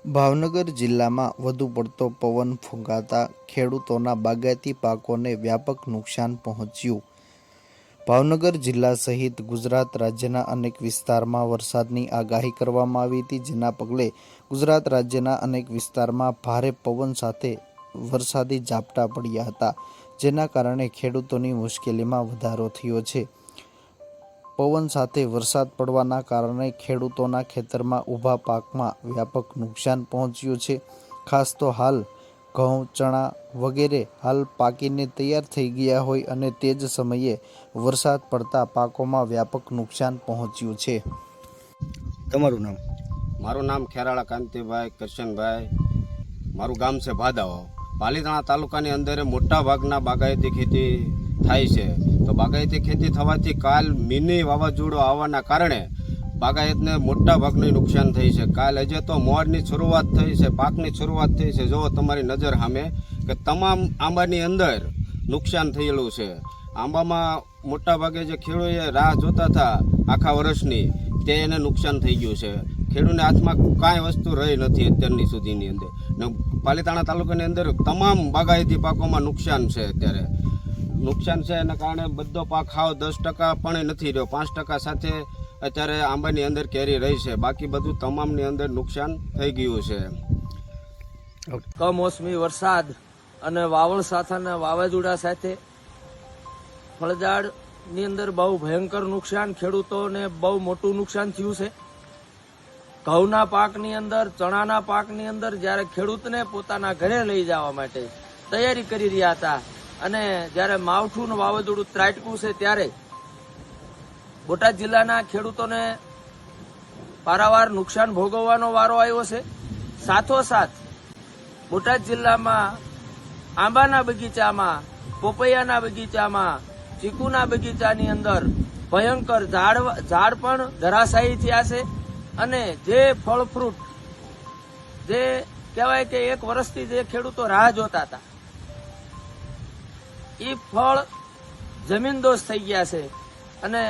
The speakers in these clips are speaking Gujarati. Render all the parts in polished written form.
ભાવનગર જિલ્લામાં વધુ પડતો પવન ફૂંકાતા ખેડૂતોના બાગાયતી પાકોને વ્યાપક નુકસાન પહોંચ્યું. ભાવનગર જિલ્લા સહિત ગુજરાત રાજ્યના અનેક વિસ્તારમાં વરસાદની આગાહી કરવામાં આવી હતી, જેના પગલે ગુજરાત રાજ્યના અનેક વિસ્તારમાં ભારે પવન સાથે વરસાદી ઝાપટા પડ્યા હતા, જેના કારણે ખેડૂતોની મુશ્કેલીમાં વધારો થયો છે. પવન સાથે વરસાદ પડવાના કારણે ખેડૂતોના ખેતરમાં ઊભા પાકમાં વ્યાપક નુકસાન પહોંચ્યું છે. ખાસ તો હાલ ઘઉં, ચણા વગેરે હાલ પાકીને તૈયાર થઈ ગયા હોય અને તે જ સમયે વરસાદ પડતા પાકોમાં વ્યાપક નુકસાન પહોંચ્યું છે. તમારું નામ? મારું નામ ખેરાળા કાંતિભાઈ કરશનભાઈ. મારું ગામ છે ભાદાઓ. પાલીતાણા તાલુકાની અંદર મોટા ભાગના બાગાયતી ખેતી થાય છે. તો બાગાયતી ખેતી થવાથી કાલ મિની વાવાઝોડું આવવાના કારણે બાગાયતને મોટા ભાગનું નુકસાન થઈ છે. કાલ હજે તો મોરની શરૂઆત થઈ છે, પાકની શરૂઆત થઈ છે. જો તમારી નજર સામે કે તમામ આંબાની અંદર નુકસાન થયેલું છે. આંબામાં મોટા ભાગે જે ખેડૂતોએ રાહ જોતા હતા આખા વર્ષની, તે એને નુકસાન થઈ ગયું છે. ખેડૂતને હાથમાં કાંઈ વસ્તુ રહી નથી અત્યારની સુધીની અંદર. ને પાલીતાણા તાલુકાની અંદર તમામ બાગાયતી પાકોમાં નુકસાન છે. અત્યારે નુકસાન છે એના કારણે બધો પાક હાવ 10% પણ નથી રહ્યો. 5% સાથે અત્યારે આંબાની અંદર કેરી રહી છે. બાકી બધું તમામની અંદર નુકસાન થઈ ગયું છે. કમોસમી વરસાદ અને વાવણ સાથેના વાવાઝોડા સાથે ફળઝાડની અંદર બહુ ભયંકર નુકસાન, ખેડૂતોને બહુ મોટું નુકસાન થયું છે. ઘઉંના પાકની અંદર, ચણાના પાકની અંદર જ્યારે ખેડૂતને પોતાના ઘરે લઈ જવા માટે તૈયારી કરી રહ્યા હતા અને જ્યારે માવઠુંનું વાવાઝોડું ત્રાટક્યું છે, ત્યારે બોટાદ જિલ્લાના ખેડૂતોને પારાવાર નુકસાન ભોગવવાનો વારો આવ્યો છે. સાથોસાથ બોટાદ જિલ્લામાં આંબાના બગીચામાં, પોપૈયાના બગીચામાં, ચીકુના બગીચાની અંદર ભયંકર ઝાડ પણ ધરાશાયી થયા છે અને જે ફળ ફ્રૂટ જે કહેવાય કે એક વર્ષથી જે ખેડૂતો રાહ જોતા હતા, એ ફળ જમીનદોષ થઈ ગયા છે અને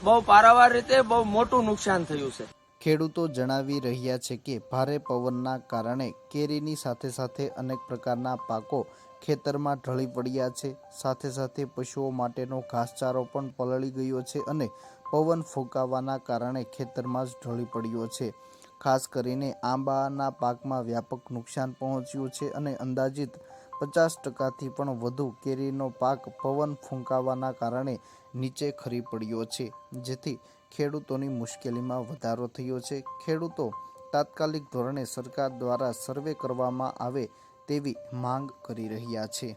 બહુ પારાવાર રીતે બહુ મોટું નુકસાન થયું છે. ખેડૂતો જણાવી રહ્યા છે કે ભારે પવનના કારણે કેરીની સાથે સાથે અનેક પ્રકારના પાકો ખેતરમાં ઢળી પડ્યા છે. સાથે સાથે પશુઓ માટેનો ઘાસચારો પણ પલળી ગયો છે અને પવન ફૂંકાવાના કારણે ખેતરમાં જ ઢળી પડ્યો છે. ખાસ કરીને આંબાના પાકમાં વ્યાપક નુકસાન પહોંચ્યું છે અને અંદાજિત 50%થી પણ વધુ કેરીનો પાક પવન ફૂંકાવાના કારણે નીચે ખરી પડ્યો છે, જેથી ખેડૂતોની મુશ્કેલીમાં વધારો થયો છે. ખેડૂતો તાત્કાલિક ધોરણે સરકાર દ્વારા સર્વે કરવામાં આવે તેવી માંગ કરી રહ્યા છે.